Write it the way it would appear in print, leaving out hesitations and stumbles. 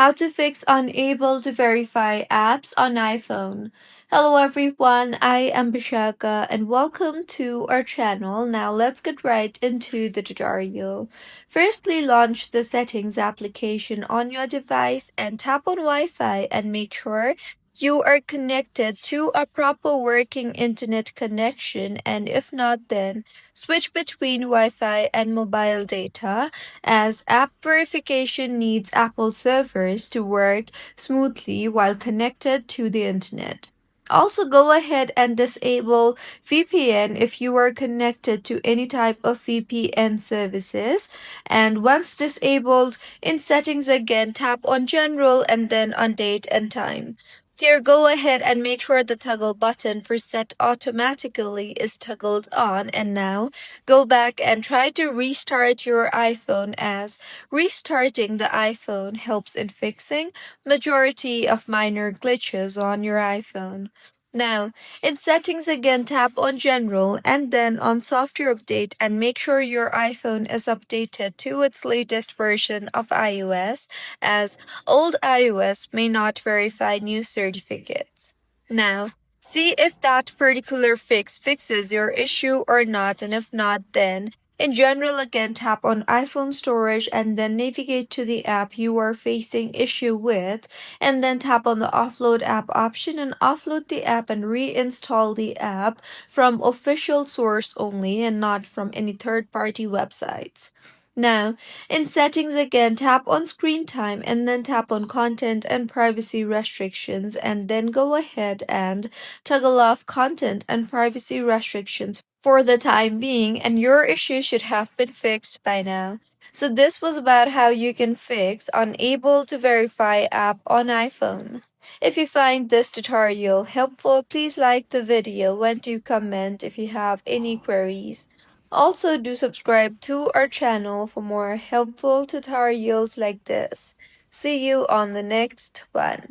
How to fix unable to verify apps on iPhone. Hello everyone, I am Bishaka and welcome to our channel. Now let's get right into the tutorial. Firstly, launch the settings application on your device and tap on Wi-Fi and make sure you are connected to a proper working internet connection, and if not, then switch between Wi-Fi and mobile data, as app verification needs Apple servers to work smoothly while connected to the internet. Also, go ahead and disable VPN if you are connected to any type of VPN services. And once disabled, in settings again, tap on General and then on Date and Time. Here, go ahead and make sure the toggle button for set automatically is toggled on, and now go back and try to restart your iPhone, as restarting the iPhone helps in fixing majority of minor glitches on your iPhone. Now, in settings again, tap on general and then on software update and make sure your iPhone is updated to its latest version of iOS, as old iOS may not verify new certificates. Now, see if that particular fix fixes your issue or not, and if not, then in general again tap on iPhone storage and then navigate to the app you are facing issue with, and then tap on the offload app option and offload the app and reinstall the app from official source only and not from any third-party websites. Now, in settings again, tap on screen time and then tap on content and privacy restrictions, and then go ahead and toggle off content and privacy restrictions for the time being, and your issue should have been fixed by now. So this was about how you can fix unable to verify app on iPhone. If you find this tutorial helpful, please like the video and do comment if you have any queries. Also, do subscribe to our channel for more helpful tutorials like this. See you on the next one.